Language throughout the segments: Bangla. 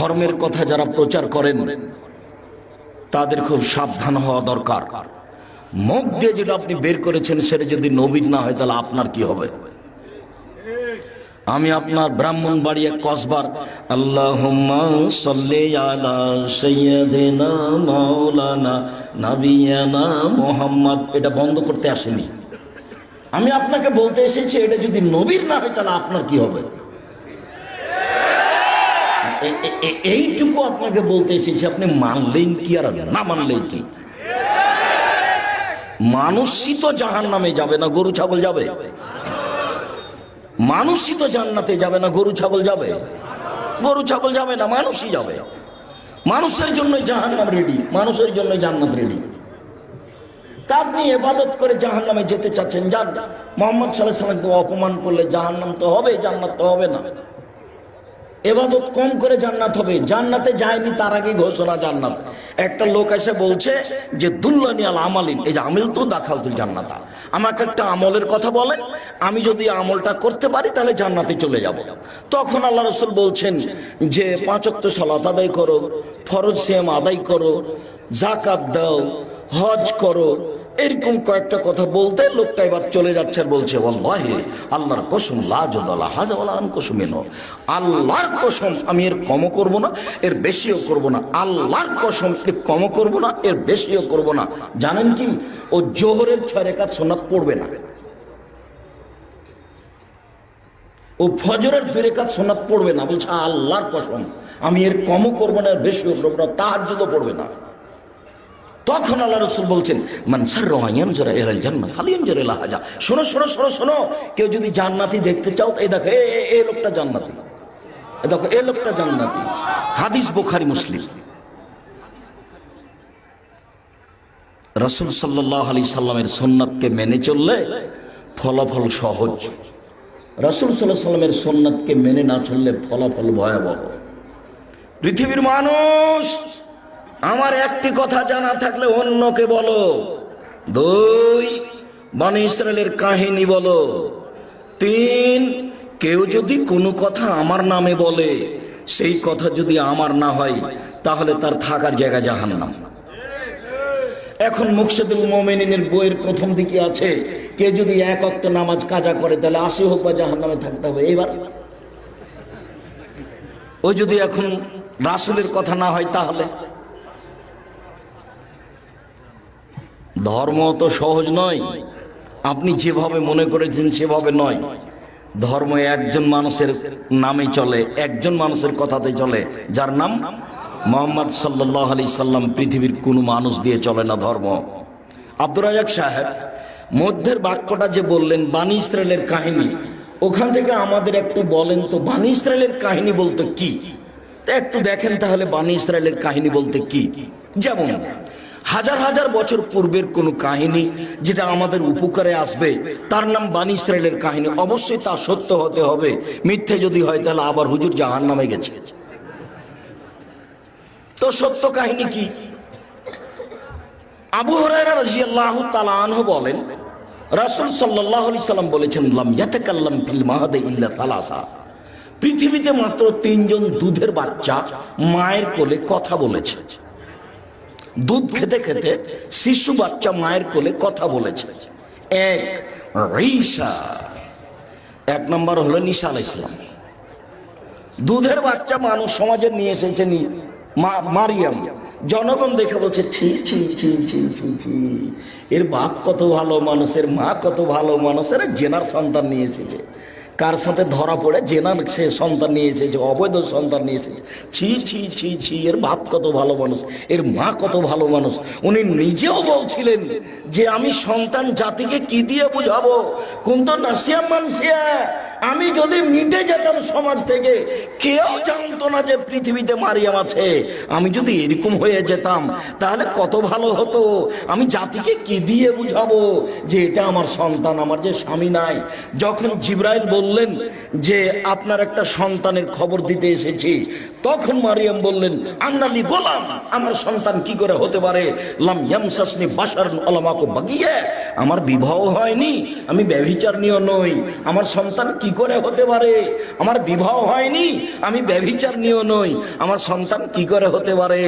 ধর্মের কথা যারা প্রচার করেন তাদের খুব সাবধান হওয়া দরকার। মুখ দিয়ে যেটা আপনি বের করেছেন সেটা যদি নবীর না হয় তাহলে আপনার কি হবে? আমি আপনার ব্রাহ্মণবাড়িয়া কসবার আল্লাহুম্মা সাল্লি আলা সাইয়্যিদিনা মাওলানা নাবিয়ানা মুহাম্মদ এটা বন্ধ করতে আসেনি। আমি আপনাকে বলতে এসেছি এটা যদি নবীর না হয় তাহলে আপনার কি হবে? এইটুকু আপনাকে বলতে এসেছি। আপনি মানলেন কি আর না মানলেন কি? মানুষই তো জাহান্নামে যাবে না, গরু ছাগল যাবে? মানুষই তো জান্নাতে যাবে না, গরু ছাগল যাবে? গরু ছাগল যাবে না, মানুষই যাবে। মানুষের জন্য জাহান্নাম রেডি, মানুষের জন্য জান্নাত রেডি। তা আপনি ইবাদত করে জাহান্নামে যেতে চাচ্ছেন, যান। মুহাম্মদ সাল্লাল্লাহু আলাইহি ওয়াসাল্লামকে অপমান করলে জাহান্নাম তো হবে, জান্নাত তো হবে না। ইবাদত কম করে জান্নাত হবে। জান্নাতে যায়নি তার আগে ঘোষণা জান্নাত। একটা লোক এসে বলছে যে দুল্লানি আল আমালিন, এই যে আমিল তো দাখালতুল জান্নাতা, আমাকে একটা আমলের কথা বলেন, আমি যদি আমলটা করতে পারি তাহলে জান্নাতে চলে যাব। তখন আল্লাহ রাসূল বলছেন যে 5 ওয়াক্ত সালাত আদায় করো, ফরজ সিয়াম আদায় করো, যাকাত দাও, হজ করো, এরকম কয়েকটা কথা বলতে লোকটা এবার চলে যাচ্ছে আর বলছে ওয়াল্লাহি আল্লাহর কসম লা জুদালা হাজা ওয়ালা আন কসমিনো, আল্লাহর কসম আমি এর কমও করব না এর বেশিও করব না, আল্লাহর কসম এর কমও করব না এর বেশিও করব না। জানেন কি, ও জোহরের 6 রাকাত সুন্নাত পড়বে না, ও ফজরের 2 রাকাত সুন্নাত পড়বে না। বলছে আল্লাহর কসম আমি এর কমও করব না এর বেশিও করব না, তাহাজ্জুদও পড়বে না। তখন আল্লাহ রাসূল বলছেন মান সাররা ইয়ানজুরা ইলাল জান্নাহ ফালিয়ানজুর ইলা হাজা। শোনো শোনো শোনো শোনো, কেউ যদি জান্নাতি দেখতে চাও এই দেখো এই লোকটা জান্নাতি, এই দেখো এই লোকটা জান্নাতি। হাদিস বুখারী মুসলিম। রাসূল সাল্লাল্লাহু আলাইহি সাল্লামের সুন্নাতকে মেনে চললে ফলাফল সহজ, রাসূল সাল্লাল্লাহু আলাইহি সাল্লামের সুন্নাতকে মেনে না চললে ফলাফল ভয়াবহ। পৃথিবীর মানুষ, আমার একটি কথা জানা থাকলে অন্যকে বলো। 2, বনী ইসরাইলের কাহিনী বলো। 3, কেউ যদি কোনো কথা আমার নামে বলে সেই কথা যদি আমার না হয় তাহলে তার থাকার জায়গা জাহান্নাম। এখন মুকশিদুল মুমিনিনের বইয়ের প্রথম দিকে আছে কে যদি 1 ওয়াক্ত নামাজ কাজা করে তাহলে 80 হোক বা জাহান্নামে থাকতে হবে। এইবার ওই যদি এখন রাসূলের কথা না হয় তাহলে ধর্ম তো সহজ নয়, আপনি যেভাবে মনে করেছেন সেভাবে নয়। ধর্ম একজন মানুষের নামে চলে, একজন মানুষের কথাতে চলে, যার নাম মুহাম্মদ সাল্লাল্লাহু আলাইহি সাল্লাম। পৃথিবীর কোনো মানুষ দিয়ে চলে না ধর্ম। আব্দুর রাজ্জাক সাহেব মধ্যের বাক্যটা যে বললেন বনী ইসরাইলের কাহিনী, ওখান থেকে আমাদের একটু বলেন তো বনী ইসরাইলের কাহিনী বলতে কি? তা একটু দেখেন তাহলে বনী ইসরাইলের কাহিনী বলতে কি। যেমন হাজার হাজার বছর পূর্বের কোন কাহিনী যেটা আমাদের উপকারে আসবে তার নাম বনী ইসরাইলের কাহিনী। অবশ্যই তা সত্য হতে হবে, মিথ্যে যদি হয় তাহলে আবার হুজুর জাহান্নামে গেছে। তো সত্য কাহিনী কি? আবু হুরায়রা রাদিয়াল্লাহু তাআলা আনহু বলেন রাসূল সাল্লাল্লাহু আলাইহি সাল্লাম বলেছেন লাম ইয়াতাকাল্লাম ফিল মাহাদি ইল্লা সালাসা, পৃথিবীতে মাত্র 3 জন দুধের বাচ্চা মায়ের কোলে কথা বলেছে। দুধ খেতে খেতে শিশু বাচ্চা মায়ের কোলে কথা বলেছে। 1 নম্বর হলো ঈসা আলাইহিস সালাম। দুধের বাচ্চা মানুষ সমাজে নিয়ে এসেছে মারিয়াম। জনগণ দেখে বলছে ছি ছি ছি ছি ছি ছি, এর বাপ কত ভালো মানুষ, এর মা কত ভালো মানুষ, এর জেনার সন্তান নিয়ে এসেছে। কার সাথে ধরা পড়ে জেনার সে সন্তান নিয়ে এসেছে, অবৈধ সন্তান নিয়ে এসেছে। ছি ছি ছি ছি, এর বাপ কত ভালো মানুষ, এর মা কত ভালো মানুষ। উনি নিজেও বলছিলেন যে আমি সন্তান জাতিকে কি দিয়ে বুঝাবো, কুনতু নাসিয়াম মানসিয়া, আমি যদি মিটে যেতাম সমাজ থেকে, কেউ জানতো না যে পৃথিবীতে মারিয়াম আছে, আমি যদি এরকম হয়ে যেতাম তাহলে কত ভালো হতো। আমি জাতিকে কি দিয়ে বুঝাবো যে এটা আমার সন্তান, আমার যে স্বামী নাই। যখন জিবরাইল বললেন যে আপনার একটা সন্তানের খবর দিতে এসেছি, তখন মারিয়াম বললেন আন্নালি গোলাম, আমার সন্তান কি করে হতে পারে? লাম ইয়ামসাসনি বাশারুন ওয়া লাম আকু বাগিয়া, আমার বিবাহ হয়নি, আমি ব্যভিচারিণীও নই, আমার সন্তান কি করে হতে পারে? আমার বিবাহ হয়নি, আমি ব্যভিচারিণীও নই, আমার সন্তান কি করে হতে পারে?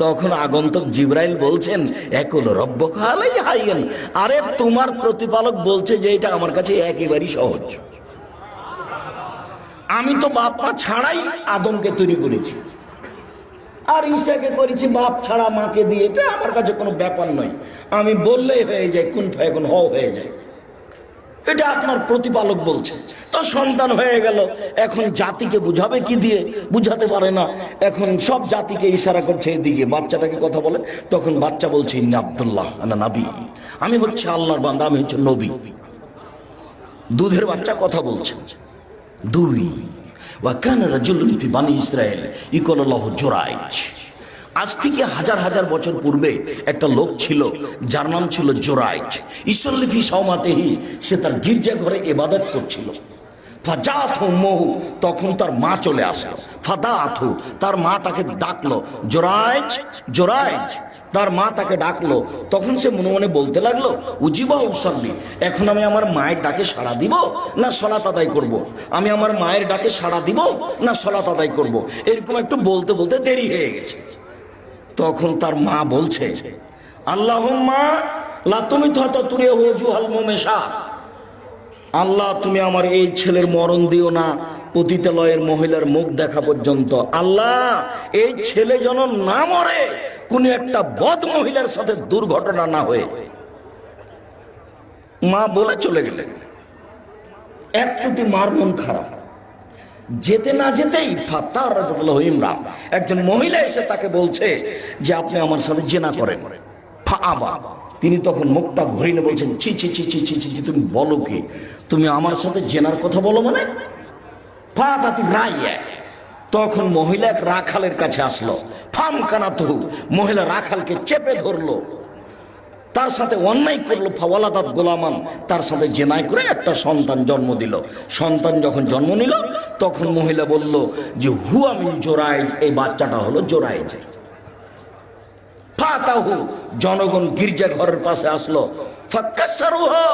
তখন আগন্তুক জিবরাইল বলছেন, একুল রব্বুকা আলাইহি হাইয়্যিন, আরে তোমার প্রতিপালক বলছে যে এটা আমার কাছে একেবারেই সহজ। আমি তো বাপ মা ছাড়াই আদমকে তৈরি করেছি, আর ঈসাকে করেছি বাপ ছাড়া মাকে দিয়ে, এটা আমার কাছে কোনো ব্যাপার নয়, আমি বললেই হয়ে যায়, কুন ফায়াকুন হয়ে যায়। এটা আপনার প্রতিপালক বলছে। তো সন্তান হয়ে গেল, এখন জাতিকে বুঝাবে কি দিয়ে? বুঝাতে পারে না, এখন সব জাতিকে ইশারা করছে এদিকে, বাচ্চাটাকে কথা বলে, তখন বাচ্চা বলছে ইন্নী আব্দুল্লাহ আনা নবী, আমি হচ্ছে আল্লাহর বান্দা, আমি হচ্ছে নবী। দুধের বাচ্চা কথা বলছে। দুই, ওয়া কানা রাজুলুন ফি বানি ইসরাঈল ইকালু লাহু জুরাইজ, আজ থেকে হাজার হাজার বছর পূর্বে একটা লোক ছিল যার নাম ছিল জুরাইজ। ইসল্লি ফি সাওমাতিহি, সে তার গির্জা ঘরে ইবাদত করছিল। ফাজাতহু উম্মুহু, তখন তার মা চলে আসলো। ফাদাতহু, তার মা তাকে ডাকলো, জুরাইজ জুরাইজ, তার মা তাকে ডাকলো। তখন সে মনে মনে বলতে লাগলো, উজিবা উসাল্লি, এখন আমি আমার মায়ের ডাকে সাড়া দিব না সালাত আদায় করব? আমি আমার মায়ের ডাকে সাড়া দিব না সালাত আদায় করব? এরকম একটু বলতে বলতে দেরি হয়ে গেছে। তখন তার মা বলছে, আল্লাহুম্মা লা তুমিতহু তুরিহুজুহাল মুমেশা, আল্লাহ তুমি আমার এই ছেলের মরণ দিও না পতিতালয়ের মহিলার মুখ দেখা পর্যন্ত। আল্লাহ এই ছেলে যেন না মরে কোন একটা বদ মহিলার সাথে দুর্ঘটনা না হয়ে। মা বলে চলে গেলেন। একটুটি মার মন খারাপ, যেতে না যেতেই ফাতার রাজাতুল্লাহ ইমরান, একজন মহিলা এসে তাকে বলছে যে আপনি আমার সাথে জেনা করেন। ফাআবা, তিনি তখন মুখটা ঘুরিয়ে বলছেন, ছি ছি ছি ছি ছি ছি, তুমি বলো কি? তুমি আমার সাথে জেনার কথা বলো মানে? ফাতাতি রাইয়া, তখন মহিলা এক রাখালের কাছে আসলো। ফাম কানাতুহু, মহিলা রাখালকে চেপে ধরলো, তার সাথে অন্যায় করলো। ফাওয়ালাদাত গোলামান, তার সাথে জেনাই করে একটা সন্তান জন্ম দিল। সন্তান যখন জন্ম নিল তখন মহিলা বলল যে হুয়া মিন জুরাইজ, এই বাচ্চাটা হলো জুরাইজের। ফাতাহু, জনগণ গির্জা ঘরের পাশে আসলো। ফাকাসসারুহু,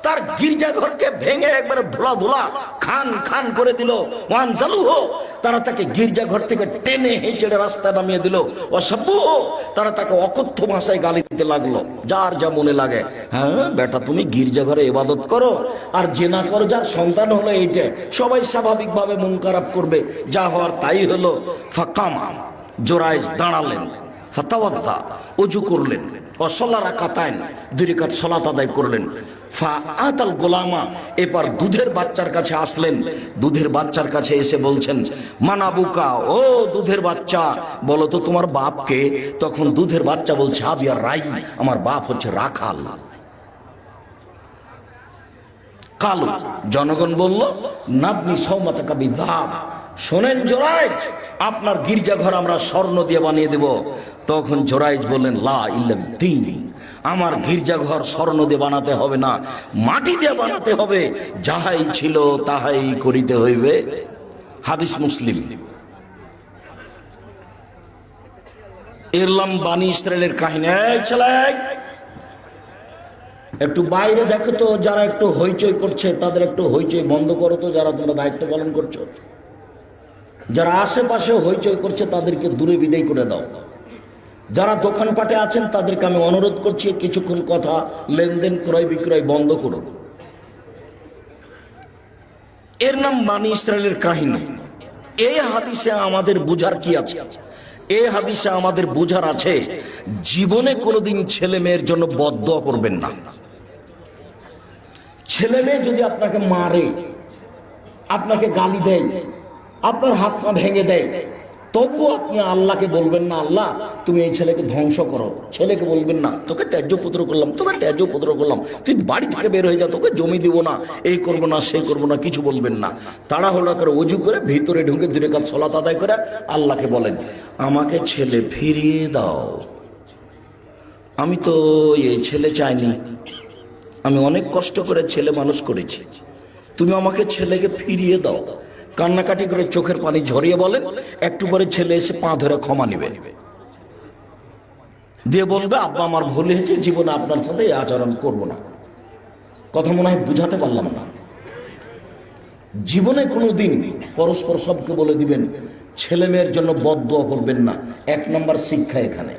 তার গির্জা ঘরকে ভেঙে একবারে ধুলা ধুলা খান খান করে দিল। ওয়ানজালুহু, তারা তাকে গির্জা ঘর থেকে টেনে হেঁচড়ে রাস্তা নামিয়ে দিল। ওয়াসাব্বুহু, তারা তাকে অকথ্য ভাষায় গালি দিতে লাগলো, যার যা মনে লাগে। হ্যাঁ বেটা, তুমি গির্জা ঘরে ইবাদত করো আর জেনা করো, যার সন্তান হলো এইটা, সবাই স্বাভাবিকভাবে মন খারাপ করবে, যা হওয়ার তাই হলো। ফাকামা, জুরাইজ দাঁড়ালেন। ফাতাওয়াদ্দা, ওযু করলেন। ওয়াসাল্লা রাকাতাইন, দুই রাকাত সালাত আদায় করলেন। ফাআতাল গোলামা, এবার দুধের বাচ্চার কাছে আসলেন। দুধের বাচ্চার কাছে এসে বলছেন, মানাবুকা, ও দুধের বাচ্চা, বলো তো তোমার বাপকে? তখন দুধের বাচ্চা বলছে, আবিয়া রাই, আমার বাপ হচ্ছে রাখাল। কালো, জনগণ বলল, নাবনি সাওমাতাকা বিযাব, শোনেন জুরাইজ, আপনার গির্জাঘর আমরা স্বর্ণ দিয়ে বানিয়ে দেব। তখন জুরাইজ বললেন, লা ইল্লা বিদ্দীন, আমার গির্জাঘর স্বর্ণ দিয়ে বানাতে হবে না, মাটি দিয়ে বানাতে হবে, যাহাই ছিল তাহাই করিতে হইবে। হাদিস মুসলিম। এরলাম বানি ইসরায়েলের কাহিনী। এই ছেলে, একটু বাইরে দেখো তো, যারা একটু হইচই করছে তাদের একটু হইচই বন্ধ করো তো, যারা তোমরা দায়িত্ব পালন করছো। যারা আশেপাশে হইচই করছে তাদেরকে দূরে বিদায় করে দাও। যারা দোকানপাটে আছেন তাদেরকে আমি অনুরোধ করছি, কিছুক্ষণ কথা লেনদেন ক্রয় বিক্রয় বন্ধ করুন। এর নাম বানি ইসরায়েলের কাহিনী। এই হাদিসে আমাদের বুঝার কি আছে? এই হাদিসে আমাদের বুঝার আছে, জীবনে কোনোদিন ছেলে মেয়ের জন্য বদদোয়া করবেন না। ছেলে মেয়ে যদি আপনাকে মারে, আপনাকে গালি দেয়, আপনার হাত পা ভেঙে দেয়, তবুও আপনি আল্লাহকে বলবেন না, আল্লাহ তুমি এই ছেলেকে ধ্বংস করো। ছেলেকে বলবেন না, তোকে ত্যায্য পুত্র করলাম, তোকে ত্যায্য পুত্র করলাম, তুই বাড়ি থেকে বের হয়ে যা, তোকে জমি দিব না, এই করবো না সেই করবো না, কিছু বলবেন না। তাড়াহুড়া করে ওযু করে ভিতরে ঢুকে 2 রাকাত সালাত আদায় করে আল্লাহকে বলেন, আমাকে ছেলে ফিরিয়ে দাও। আমি তো এই ছেলে চাইনি, আমি অনেক কষ্ট করে ছেলে মানুষ করেছি, তুমি আমাকে ছেলেকে ফিরিয়ে দাও। কান্নাকাটি করে চোখের পানি ঝরিয়ে বলেন, একটু পরে ছেলে এসে পা ধরে ক্ষমা নিবে, দিয়ে বলবে, আব্বা আমার ভুল হয়েছে, জীবনে আপনার সাথে এই আচরণ করবো না। কথা মনে হয় বুঝাতে পারলাম না। জীবনে কোনোদিন পরস্পর সবকে বলে দিবেন ছেলে মেয়ের জন্য বদদোয়া করবেন না। 1 নম্বর শিক্ষা এখানে।